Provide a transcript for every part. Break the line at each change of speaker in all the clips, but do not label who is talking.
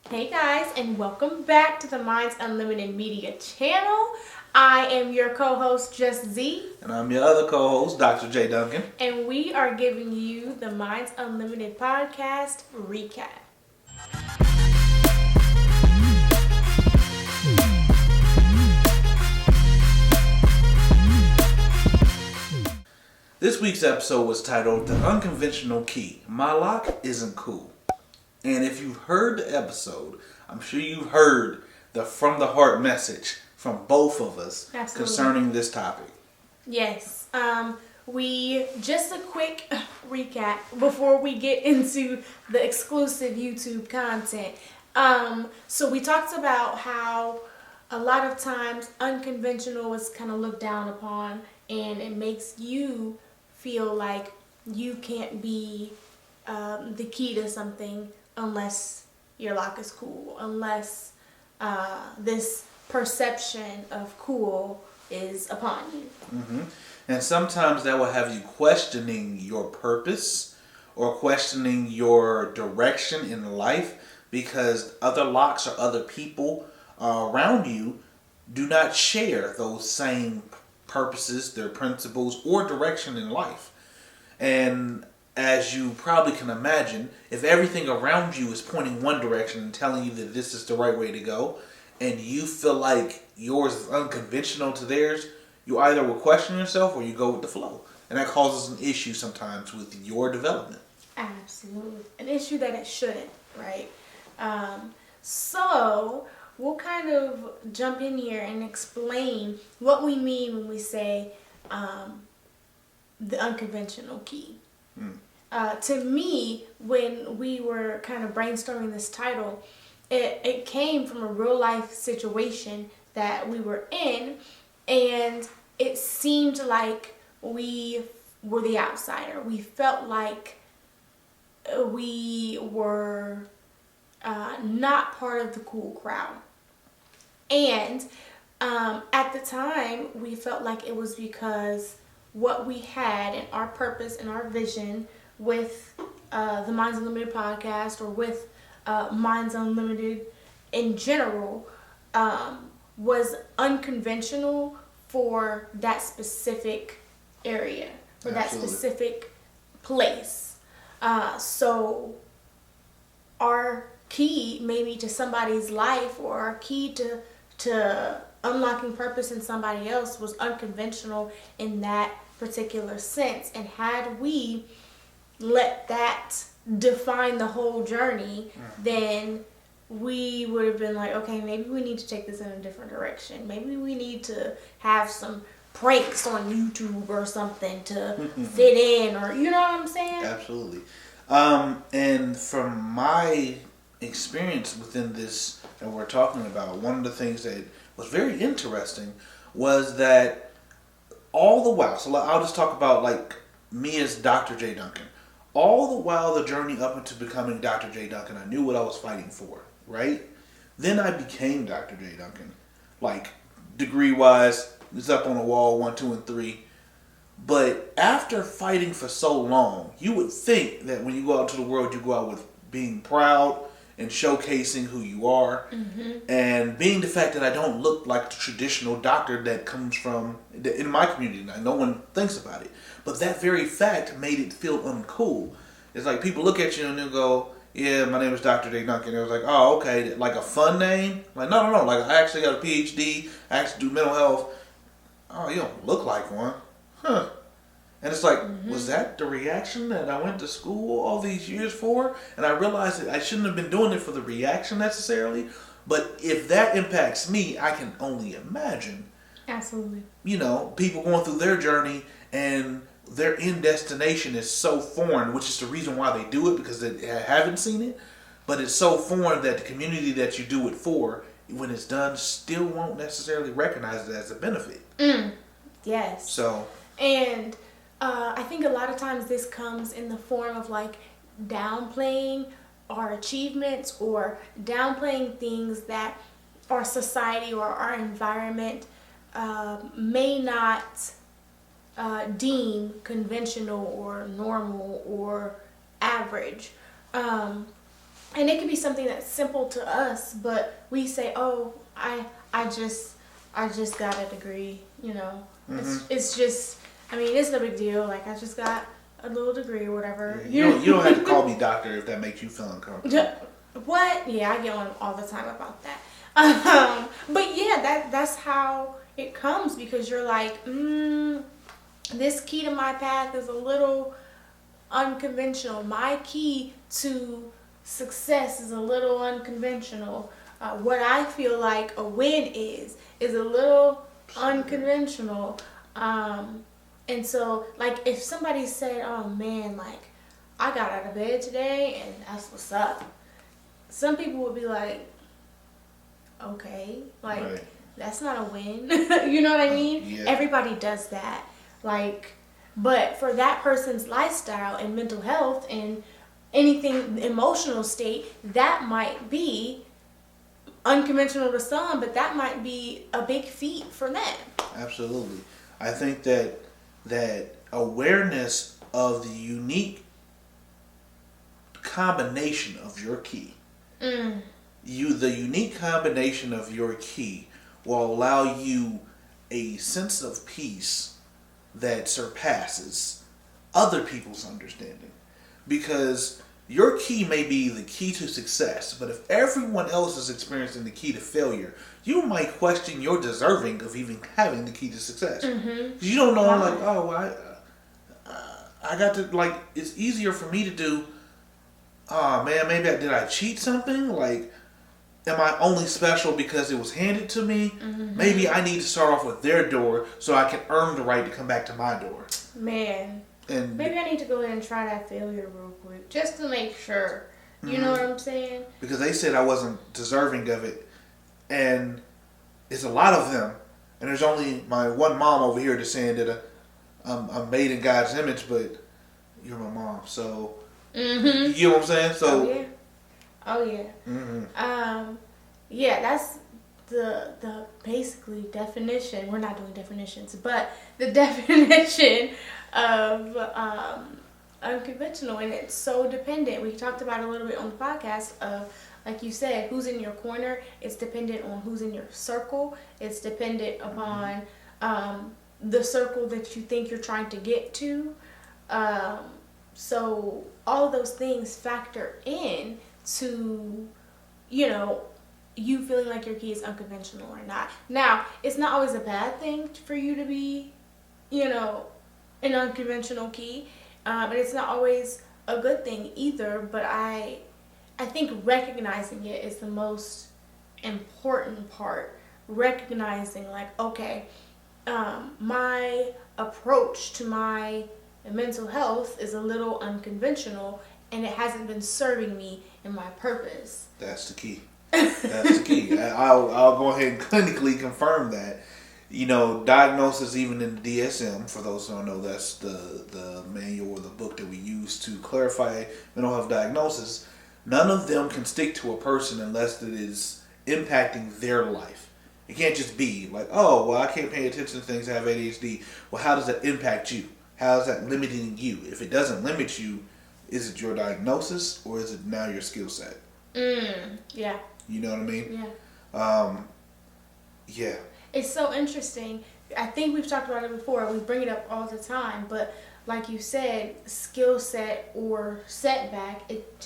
Hey guys, and welcome back to the Minds Unlimited Media channel. I am your co-host, Just Z.
And I'm your other co-host, Dr. J. Duncan.
And we are giving you the Minds Unlimited podcast recap.
This week's episode was titled The Unconventional Key. My lock isn't cool. And if you've heard the episode, I'm sure you've heard the from the heart message from both of us concerning this topic.
Yes. We just a quick recap before we get into the exclusive YouTube content. So we talked about how a lot of times unconventional is kind of looked down upon, and it makes you feel like you can't be the key to something unless your lock is cool, unless this perception of cool is upon you.
Mm-hmm. And sometimes that will have you questioning your purpose or questioning your direction in life because other locks or other people around you do not share those same purposes, their principles, or direction in life. And as you probably can imagine, if everything around you is pointing one direction and telling you that this is the right way to go, and you feel like yours is unconventional to theirs, you either will question yourself or you go with the flow. And that causes an issue sometimes with your development.
Absolutely. An issue that it shouldn't, right? So we'll kind of jump in here and explain what we mean when we say the unconventional key. To me, when we were kind of brainstorming this title, it came from a real life situation that we were in, and it seemed like we were the outsider. We felt like we were not part of the cool crowd. And at the time, we felt like it was because what we had and our purpose and our vision with the Minds Unlimited podcast, or with Minds Unlimited in general, was unconventional for that specific area, for that specific place. So our key maybe to somebody's life, or our key to unlocking purpose in somebody else, was unconventional in that particular sense. And had we let that define the whole journey, then we would have been like, okay, maybe we need to take this in a different direction. Maybe we need to have some pranks on YouTube or something to fit in, or you know what I'm saying?
Absolutely. And from my experience within this that we're talking about, one of the things that was very interesting was that all the while, so I'll just talk about like me as Dr. J. Duncan. All the while the journey up into becoming Dr. J. Duncan, I knew what I was fighting for, right? Then I became Dr. J. Duncan. Like, degree-wise, it's up on the wall, 1, 2, and 3. But after fighting for so long, you would think that when you go out to the world, you go out with being proud and showcasing who you are, and being the fact that I don't look like the traditional doctor that comes from in my community. Now, no one thinks about it, but that very fact made it feel uncool. It's like people look at you and they'll go, "Yeah, my name is Dr. J. Duncan." It was like, "Oh, okay, like a fun name." Like, no. Like, I actually got a PhD. I actually do mental health. Oh, you don't look like one, huh? And it's like, was that the reaction that I went to school all these years for? And I realized that I shouldn't have been doing it for the reaction necessarily. But if that impacts me, I can only imagine.
Absolutely.
You know, people going through their journey and their end destination is so foreign, which is the reason why they do it, because they haven't seen it. But it's so foreign that the community that you do it for, when it's done, still won't necessarily recognize it as a benefit.
Yes.
So.
And I think a lot of times this comes in the form of like downplaying our achievements, or downplaying things that our society or our environment may not deem conventional or normal or average. And it could be something that's simple to us, but we say, "Oh, I just got a degree." You know, it's just. I mean, it's no big deal. Like I just got a little degree or whatever.
Yeah, you don't have to call me doctor if that makes you feel uncomfortable.
What? Yeah, I get on all the time about that. But yeah, that's how it comes because you're like, this key to my path is a little unconventional. My key to success is a little unconventional. What I feel like a win is a little unconventional. And so, like, if somebody said, "Oh man, like, I got out of bed today, and that's what's up," some people would be like, "Okay, like,
Right.
that's not a win." You know what I mean?
Yeah.
Everybody does that. Like, but for that person's lifestyle and mental health and anything emotional state, that might be unconventional to some, but that might be a big feat for them.
Absolutely. I think that awareness of the unique combination of your key, the unique combination of your key will allow you a sense of peace that surpasses other people's understanding. Because your key may be the key to success, but if everyone else is experiencing the key to failure, you might question your deserving of even having the key to success. Because you don't know, like, oh, well, I got to, like, it's easier for me to do, oh man, maybe did I cheat something? Like, am I only special because it was handed to me? Maybe I need to start off with their door so I can earn the right to come back to my door.
Man.
And
maybe I need to go in and try that failure real quick, just to make sure. You know what I'm saying?
Because they said I wasn't deserving of it. And it's a lot of them. And there's only my one mom over here that's saying that I'm made in God's image, but you're my mom. So, you get what I'm saying? So,
Oh yeah. Yeah, that's the basically definition. We're not doing definitions, but the definition of unconventional, and it's so dependent. We talked about it a little bit on the podcast of, like you said, who's in your corner. It's dependent on who's in your circle. It's dependent upon the circle that you think you're trying to get to. So all of those things factor in to, you feeling like your key is unconventional or not. Now, it's not always a bad thing for you to be, an unconventional key. And it's not always a good thing either, but I think recognizing it is the most important part. Recognizing, like, okay, my approach to my mental health is a little unconventional and it hasn't been serving me in my purpose.
That's the key. That's the key. I'll go ahead and clinically confirm that. Diagnosis, even in the DSM, for those who don't know, that's the manual or the book that we use to clarify mental health diagnosis. None of them can stick to a person unless it is impacting their life. It can't just be like, oh, well, I can't pay attention to things, I have ADHD. Well, how does that impact you? How is that limiting you? If it doesn't limit you, is it your diagnosis or is it now your skill set?
Yeah.
You know what I mean?
Yeah.
Yeah.
It's so interesting. I think we've talked about it before. We bring it up all the time, but like you said, skill set or setback, it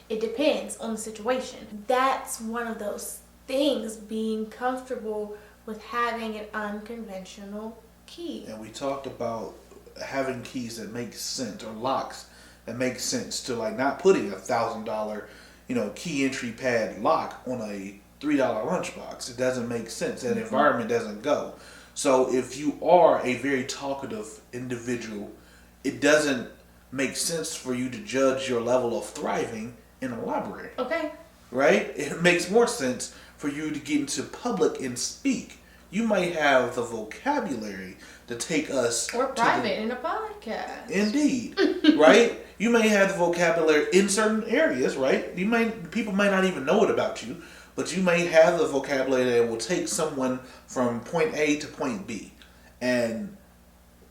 depends on the situation. That's one of those things, being comfortable with having an unconventional key.
And we talked about having keys that make sense, or locks that make sense, to like not putting $1,000, key entry pad lock on a $3 lunchbox. It doesn't make sense. That environment doesn't go. So if you are a very talkative individual, it doesn't make sense for you to judge your level of thriving in a library.
Okay.
Right? It makes more sense for you to get into public and speak. You might have the vocabulary to take us
or private in a podcast.
Indeed. Right? You may have the vocabulary in certain areas, right? People may not even know it about you, but you may have the vocabulary that will take someone from point A to point B. And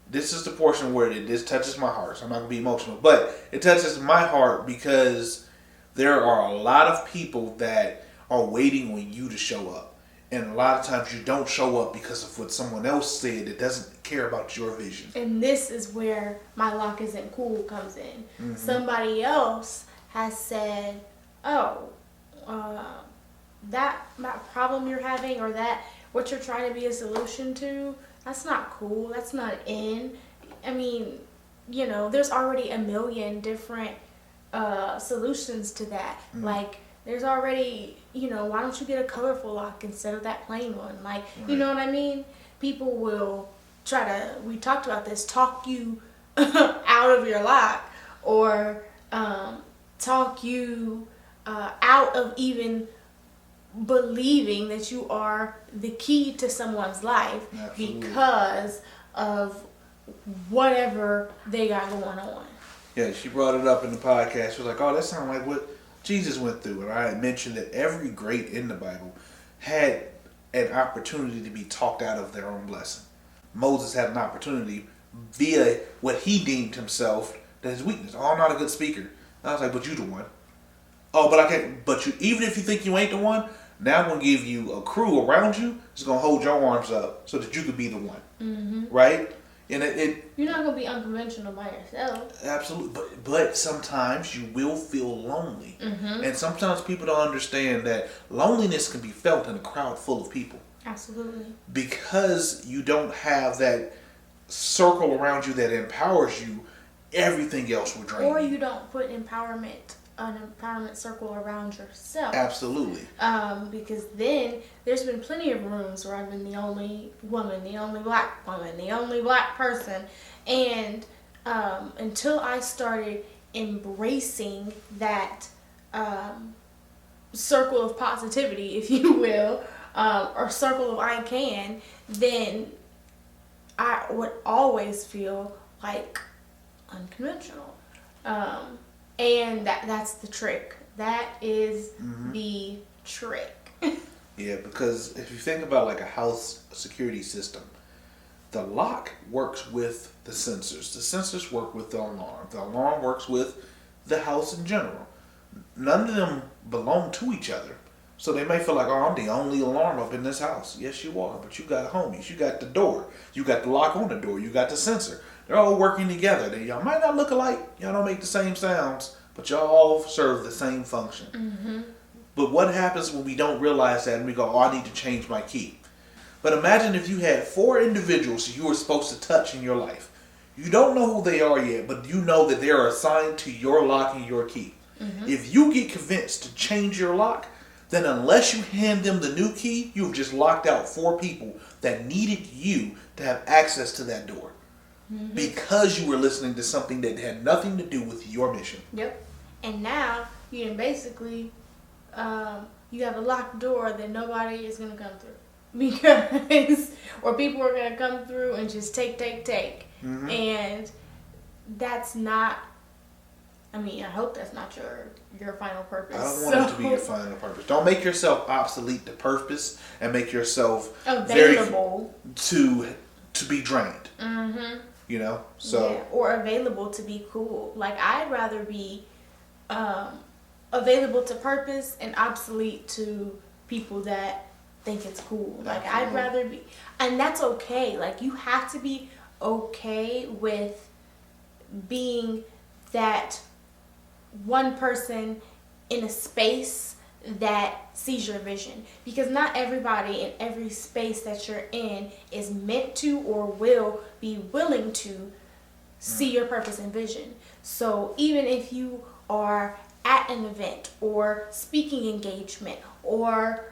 this is the portion where this touches my heart, so I'm not going to be emotional. But it touches my heart because there are a lot of people that are waiting on you to show up. And a lot of times you don't show up because of what someone else said that doesn't care about your vision.
And this is where my lock isn't cool comes in.
Mm-hmm.
Somebody else has said, oh, that problem you're having, or that what you're trying to be a solution to, that's not cool. That's not in. I mean, there's already a million different solutions to that.
Mm-hmm.
Like, there's already, why don't you get a colorful lock instead of that plain one? Like,
Right.
You know what I mean? People will try to, we talked about this, talk you out of your lock, or talk you out of even believing that you are the key to someone's life.
Absolutely.
Because of whatever they got going on.
Yeah, she brought it up in the podcast. She was like, oh, that sounds like what Jesus went through. And I had mentioned that every great in the Bible had an opportunity to be talked out of their own blessing. Moses had an opportunity via what he deemed himself as his weakness. Oh, I'm not a good speaker. I was like, but you the one. Oh, but I can't. But you, even if you think you ain't the one, now I'm gonna give you a crew around you that's gonna hold your arms up so that you could be the one.
Mm-hmm.
Right? And it
you're not gonna be unconventional by yourself.
Absolutely, but sometimes you will feel lonely,
Mm-hmm.
and sometimes people don't understand that loneliness can be felt in a crowd full of people.
Absolutely.
Because you don't have that circle around you that empowers you, everything else will drain
Or
you.
you don't put an empowerment circle around yourself.
Absolutely.
Because then there's been plenty of rooms where I've been the only woman, the only black woman, the only black person, and until I started embracing that circle of positivity, if you will, or circle of I can, then I would always feel like unconventional. And that's the trick. That is the trick.
Yeah, because if you think about like a house security system, the lock works with the sensors. The sensors work with the alarm. The alarm works with the house in general. None of them belong to each other. So they may feel like, oh, I'm the only alarm up in this house. Yes, you are. But you got homies. You got the door. You got the lock on the door. You got the sensor. They're all working together. Y'all might not look alike. Y'all don't make the same sounds. But y'all all serve the same function.
Mm-hmm.
But what happens when we don't realize that and we go, oh, I need to change my key? But imagine if you had 4 individuals you were supposed to touch in your life. You don't know who they are yet, but you know that they are assigned to your lock and your key. Mm-hmm. If you get convinced to change your lock, then unless you hand them the new key, you've just locked out 4 people that needed you to have access to that door. Mm-hmm. Because you were listening to something that had nothing to do with your mission.
Yep. And now you can basically, you have a locked door that nobody is going to come through. Because, or people are going to come through and just take. Mm-hmm. And that's not, I mean, I hope that's not your final purpose.
I don't want it to be your final purpose. Don't make yourself obsolete to purpose and make yourself
available
to be drained.
Mm-hmm.
You know? So
yeah, or available to be cool. Like, I'd rather be available to purpose and obsolete to people that think it's cool. Like,
Absolutely.
I'd rather be, and that's okay. Like, you have to be okay with being that one person in a space that sees your vision, because not everybody in every space that you're in is meant to or will be willing to see your purpose and vision. So even if you are at an event or speaking engagement or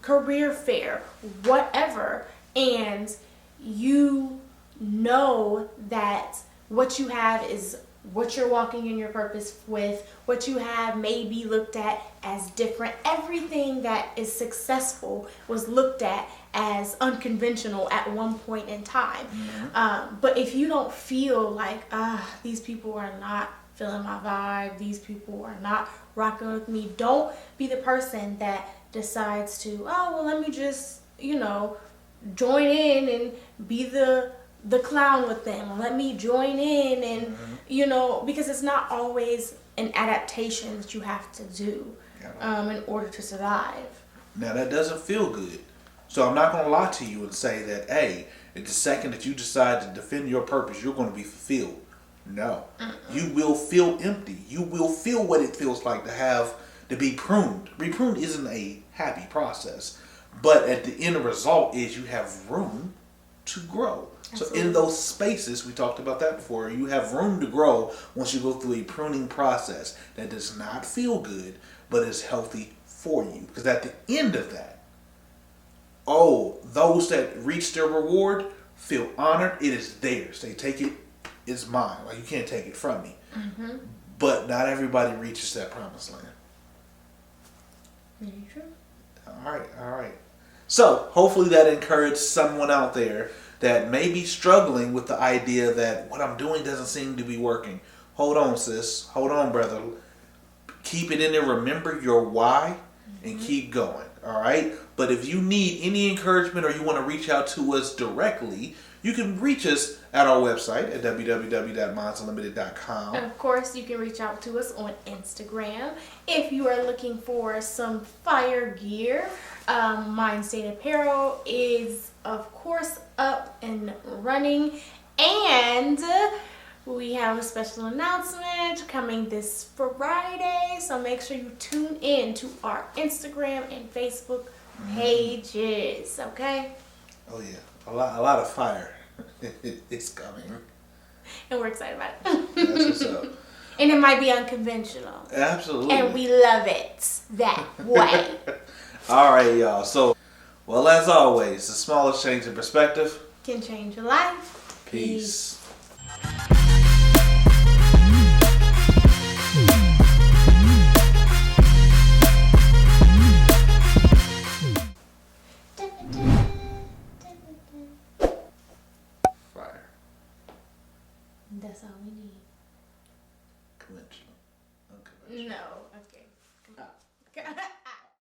career fair, whatever, and you know that what you have is what you're walking in your purpose with, what you have may be looked at as different. Everything that is successful was looked at as unconventional at one point in time. Mm-hmm. But if you don't feel like, these people are not feeling my vibe, these people are not rocking with me, don't be the person that decides to, let me just, join in and be the clown with them. Let me join in and, because it's not always an adaptation that you have to do in order to survive.
Now that doesn't feel good. So I'm not going to lie to you and say that, hey, at the second that you decide to defend your purpose, you're going to be fulfilled. No. You will feel empty. You will feel what it feels like to be pruned. Be pruned isn't a happy process. But at the end result is you have room to grow. Absolutely. So in those spaces, we talked about that before, you have room to grow once you go through a pruning process that does not feel good, but is healthy for you. Because at the end of that, those that reach their reward feel honored. It is theirs. They take it. It's mine. Like, you can't take it from me. Mm-hmm. But not everybody reaches that promised land.
Very true.
All right. So hopefully that encouraged someone out there that may be struggling with the idea that what I'm doing doesn't seem to be working. Hold on, sis. Hold on, brother. Keep it in there. Remember your why and keep going. All right? But if you need any encouragement or you want to reach out to us directly, you can reach us at our website at www.mindsunlimited.com.
And of course, you can reach out to us on Instagram. If you are looking for some fire gear, Mind State Apparel is, of course, up and running. And we have a special announcement coming this Friday. So make sure you tune in to our Instagram and Facebook pages, okay?
Oh yeah, a lot of fire. It's coming,
and we're excited about it.
That's what's up.
And it might be unconventional.
Absolutely.
And we love it that way.
All right, y'all. So, well, as always, the smallest change in perspective
can change your life.
Peace.
That's all we need.
Conventional. Unconventional.
No. Okay. Come on.